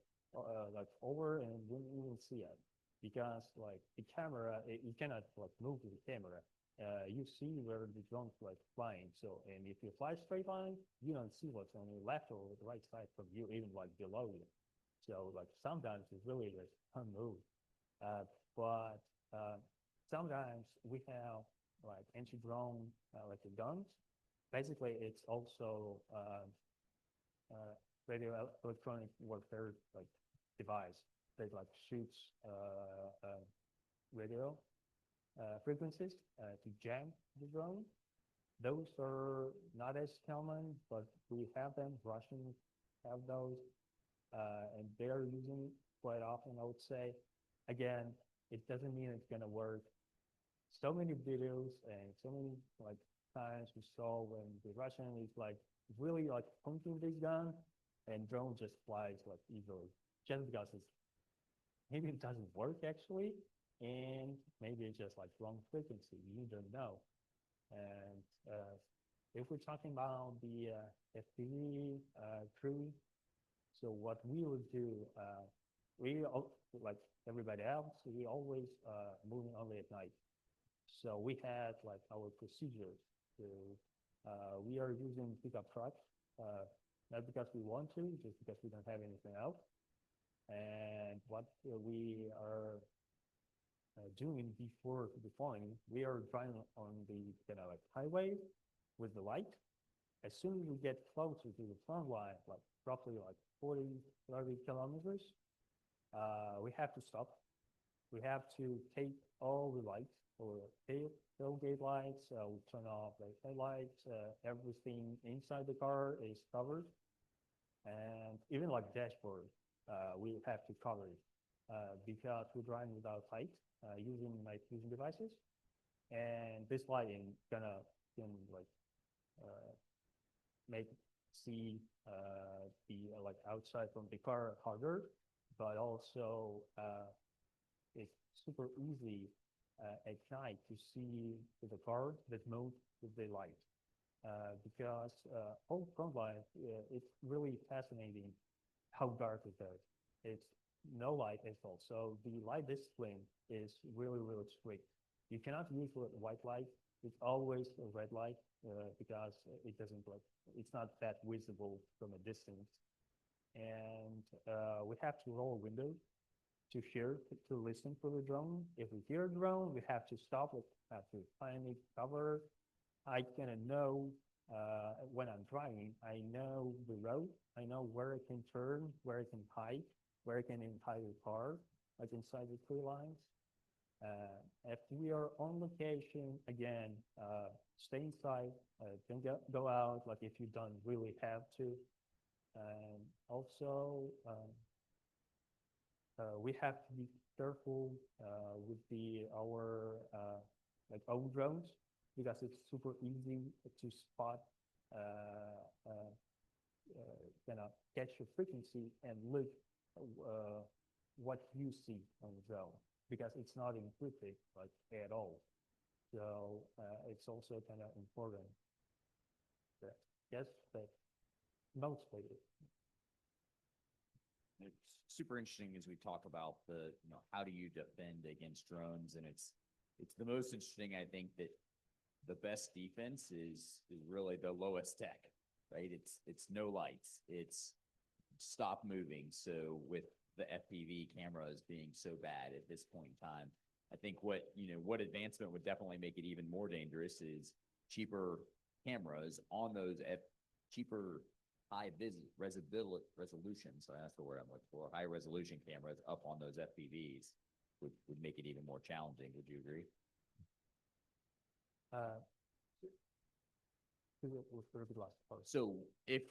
like over and wouldn't even see it, because like the camera, you cannot like move with the camera. You see where the drone's like flying. So, and if you fly straight line, you don't see what's on the left or the right side from you, even like below you. So like sometimes it's really like unmoved. But sometimes we have like anti-drone like the guns. Basically, it's also radio electronic warfare like device that like shoots radio frequencies to jam the drone. Those are not as common, but we have them. Russians have those, and they are using it quite often, I would say. Again, it doesn't mean it's gonna work. So many videos and so many like times we saw when the Russian is like really like pointing this gun, and drone just flies like easily, just because it's maybe it doesn't work actually, and maybe it's just like wrong frequency. You don't know. And if we're talking about the FPV crew, so what we would do, like everybody else, we always moving only at night. So we had like our procedures. So we are using pickup trucks, not because we want to, just because we don't have anything else. And what we are doing before deploying, we are driving on the like highway with the light. As soon as we get closer to the front line, like roughly like 40, 30 kilometers, we have to stop. We have to take all the lights or tailgate lights. We turn off the headlights. Everything inside the car is covered, and even like dashboard, we have to cover it because we're driving without light, using night vision devices, and this lighting can like make see the like outside from the car harder, but also it's super easy at night to see the car that moves with the light. Because whole front line, it's really fascinating how dark it is. It's no light at all. So the light discipline is really, really strict. You cannot use white light. It's always a red light because it doesn't like, it's not that visible from a distance. And we have to roll windows to hear, to listen for the drone. If we hear a drone, we have to stop it, have to find it, cover. I kind of know when I'm driving, I know the road, I know where I can turn, where I can hide, where I can hide the car, like inside the tree lines. If we are on location, again, stay inside, don't go out, like if you don't really have to. And also, we have to be careful with our like own drones because it's super easy to spot, catch your frequency and look what you see on the drone because it's not encrypted like at all. So it's also kind of important. Yes, but mostly. It's super interesting as we talk about the, how do you defend against drones? And it's the most interesting, I think, that the best defense is really the lowest tech, right? It's no lights, it's stop moving. So with the FPV cameras being so bad at this point in time, I think what advancement would definitely make it even more dangerous is cheaper cameras on those cheaper high resolution. So that's the word I'm looking for. High resolution cameras up on those FPVs would make it even more challenging. Would you agree? So if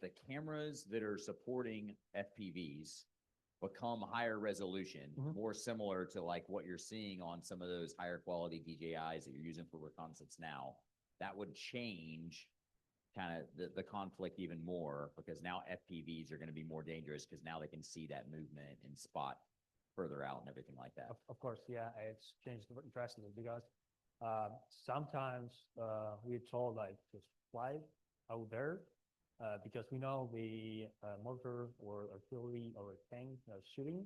the cameras that are supporting FPVs become higher resolution, more similar to like what you're seeing on some of those higher quality DJIs that you're using for reconnaissance now, that would change kind of the conflict even more because now FPVs are going to be more dangerous because now they can see that movement and spot further out and everything like that. Of course, yeah, it's changed drastically because sometimes we're told like just fly out there because we know the mortar or artillery or tank shooting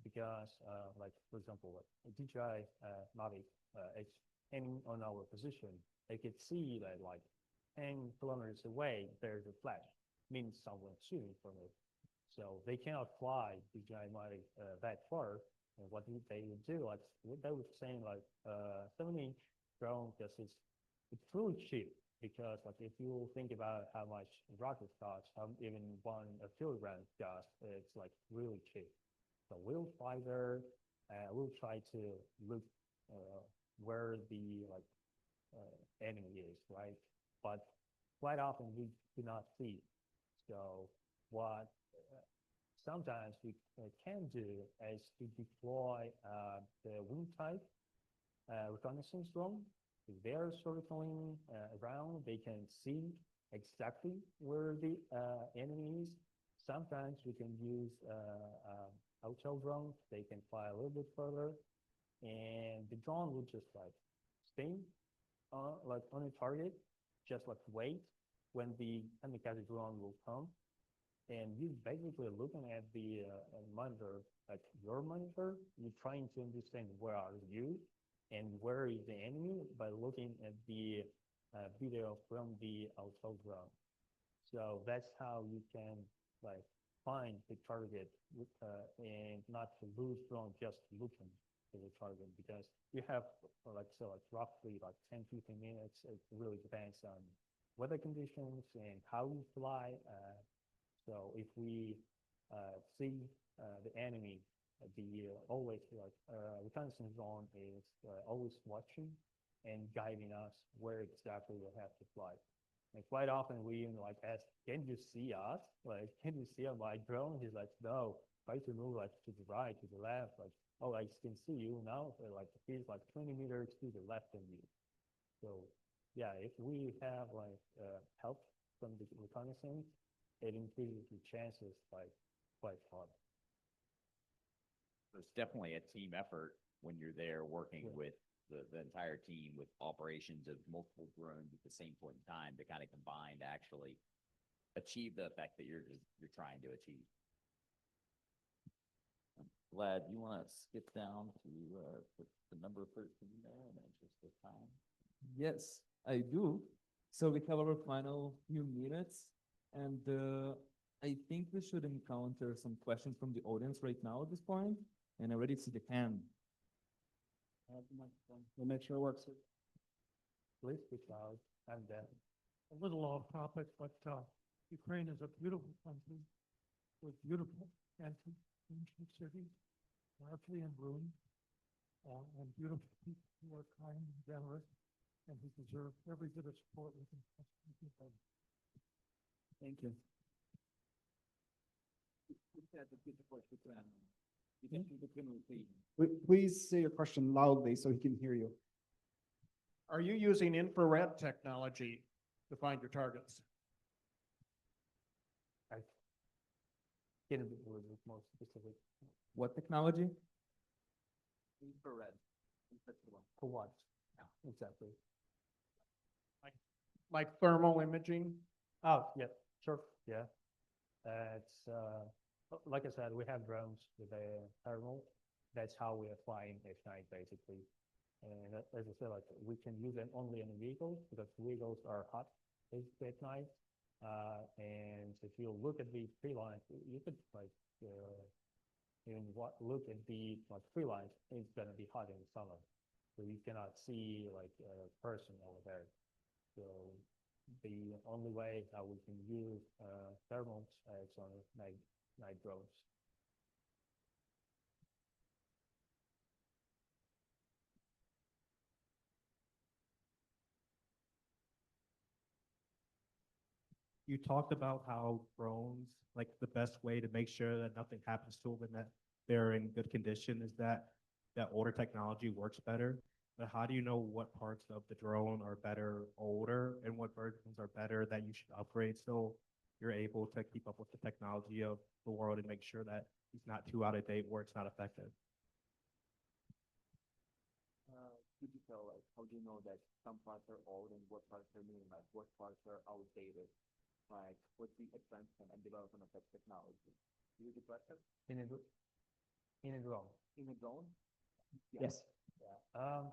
because like for example like DJI Mavic it's aiming on our position. They could see that like 10 kilometers away there's a flash, means someone shooting from it. So they cannot fly DJI Mavic that far. And what they would do, like they were saying, like 70 drone, because it's really cheap. Because like if you think about how much rockets cost, even one artillery round costs, it's like really cheap. So we'll fly there. We'll try to look where the like enemy is, right? But quite often we do not see. So what sometimes we can do is to deploy the wind type reconnaissance drone. If they're circling around, they can see exactly where the enemy is. Sometimes we can use hotel drones. They can fly a little bit further, and the drone will just like stay like on a target, just like wait when the kamikaze drone will come. And you're basically looking at the monitor, like your monitor. You're trying to understand where are you and where is the enemy by looking at the video from the hotel drone. So that's how you can like find the target and not to lose drone just looking for the target, because you have like roughly like 10, 15 minutes. It really depends on weather conditions and how you fly. So if we see the enemy, the always like reconnaissance zone is always watching and guiding us where exactly we have to fly. And quite often we even like ask, can you see us? Like, can you see my drone? He's like, no, try to move like to the right, to the left. Like, oh, I can see you now. So, like, he's like 20 meters to the left of you. So yeah, if we have like help from the reconnaissance, it increases the chances like quite hard. So it's definitely a team effort when you're there working Yeah. with the entire team with operations of multiple drones at the same point in time to kind of combine to actually achieve the effect that you're trying to achieve. Vlad, you want to skip down to put the number 13 there in the interest of time? Yes, I do. So we have our final few minutes, and I think we should encounter some questions from the audience right now at this point, and I already see the hand. We'll make sure it works. Please speak loud and then. A little off topic, but Ukraine is a beautiful country with beautiful antique ancient cities, largely in ruin, and beautiful people who are kind and generous and who deserve every bit of support we can possibly give them. Thank you. Please say your question loudly so he can hear you. Are you using infrared technology to find your targets? Get a bit more specific. What technology? Infrared. For what? Exactly. Like thermal imaging? Oh, yeah, sure, yeah. It's like I said, we have drones with a thermal. That's how we are flying at night, basically. And as I said, like we can use them only in vehicles because vehicles are hot basically at night. And if you look at the tree lines, you could like even look at the like tree lines. It's gonna be hot in the summer, so you cannot see like a person over there. So the only way that we can use thermals is on night drones. You talked about how drones, like the best way to make sure that nothing happens to them and that they're in good condition is that older technology works better. But how do you know what parts of the drone are better older and what versions are better that you should upgrade so you're able to keep up with the technology of the world and make sure that it's not too out of date where it's not effective? Could you tell, like, how do you know that some parts are old and what parts are new, like, what parts are outdated? Like, what's the advancement and development of that technology? Do you get that? In a drone. In a drone? Yes. Yeah.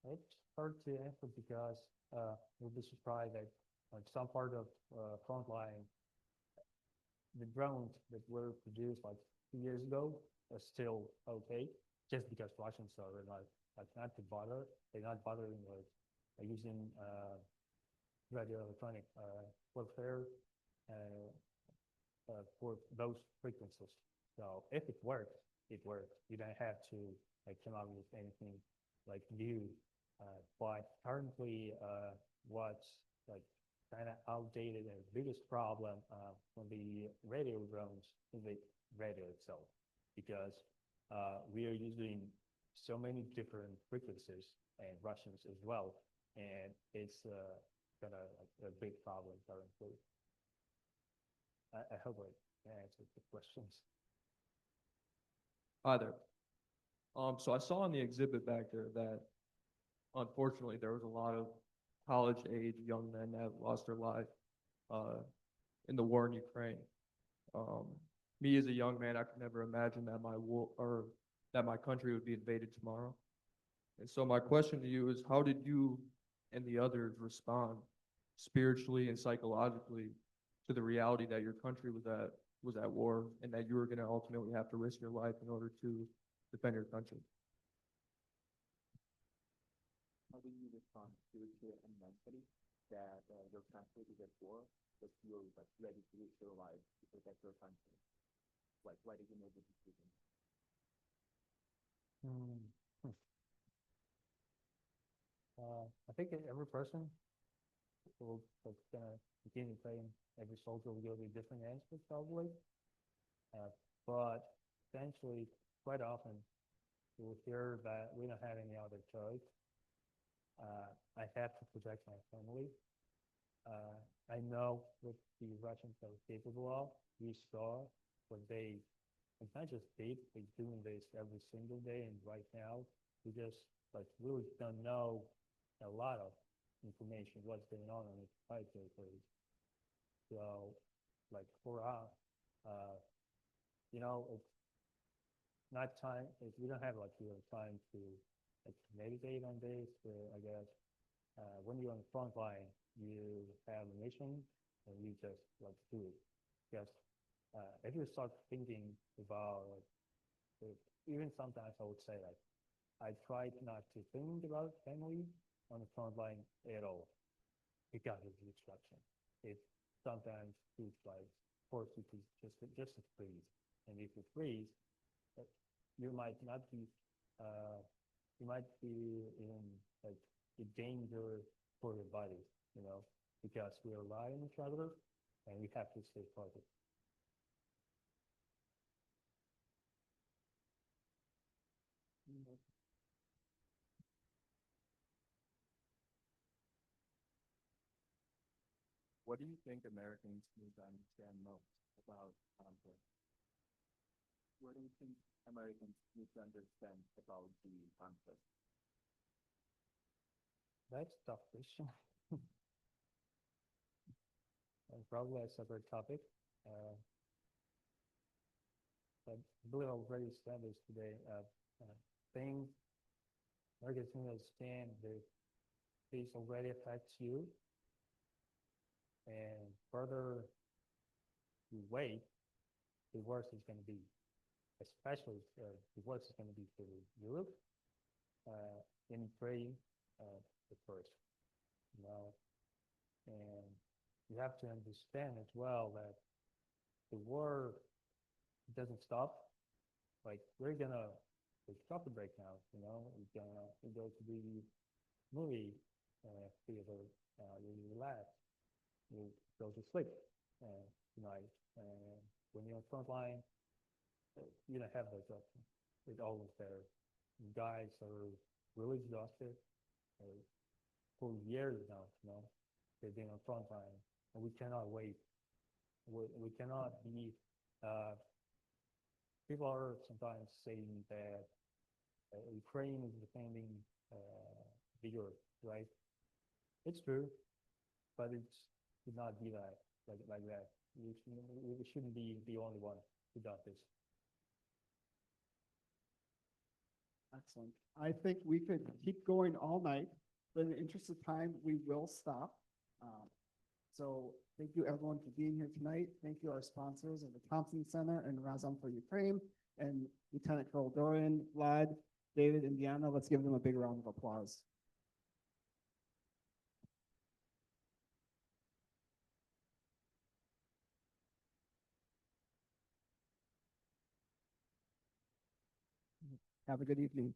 It's hard to answer because you'll be surprised that like some part of frontline, the drones that were produced like 2 years ago are still okay, just because Russians are not to bother. They're not bothering like using radio electronic warfare for those frequencies. So if it works, it works. You don't have to like come up with anything like new. But currently, what's like kind of outdated and biggest problem from the radio drones is the radio itself, because we are using so many different frequencies and Russians as well, and it's kind of like a big problem currently. I hope I answered the questions. Hi there. So I saw in the exhibit back there that unfortunately there was a lot of college-age young men that lost their life in the war in Ukraine. Me as a young man, I could never imagine that my country would be invaded tomorrow. And so my question to you is, how did you and the others respond spiritually and psychologically to the reality that your country was at war and that you were going to ultimately have to risk your life in order to defend your country? How do you respond spiritually and mentally that your country is at war, but you're like ready to risk your life to protect your country? Like, why did you make the decision? I think every person will that's gonna continue playing. Every soldier will give you different answers probably, but essentially, quite often you will hear that we don't have any other choice. I have to protect my family. I know what the Russians are capable of. We saw what they, it's not just they're doing this every single day, and right now we just like really don't know a lot of information what's going on in the supply territories. So, like for us, it's not time. We don't have like real time to like meditate on this. I guess when you're on the front line, you have a mission and you just like do it. Because if you start thinking about even sometimes I would say like I try not to think about family on the front line at all because of the destruction. It sometimes it's like force you to just to freeze, and if you freeze, you might not be you might be in like a danger for your body, because we rely on each other and we have to stay focused. What do you think Americans need to understand most about conflict? What do you think Americans need to understand about the conflict? That's a tough question. And probably a separate topic. But I believe I already said this today. Things Americans need to understand that this already affects you, and further you wait, the worse it's going to be. Especially the worse it's going to be for Europe, in Ukraine, the first, and you have to understand as well that the war doesn't stop. Like we're gonna stop the break now, we go to the movie theater, you relax, you go to sleep tonight, and when you're on front line, you don't have those options. It's always there. Guys are really exhausted for years now, they've been on front line, and we cannot wait. We cannot be, people are sometimes saying that Ukraine is defending the Europe, right? It's true, but it should not be like that. We shouldn't be the only one who does this. Excellent. I think we could keep going all night, but in the interest of time, we will stop. So thank you everyone for being here tonight. Thank you our sponsors of the Thompson Center and Razom for Ukraine, and Lieutenant Colonel Dorian, Vlad, David, and Deanna. Let's give them a big round of applause. Have a good evening.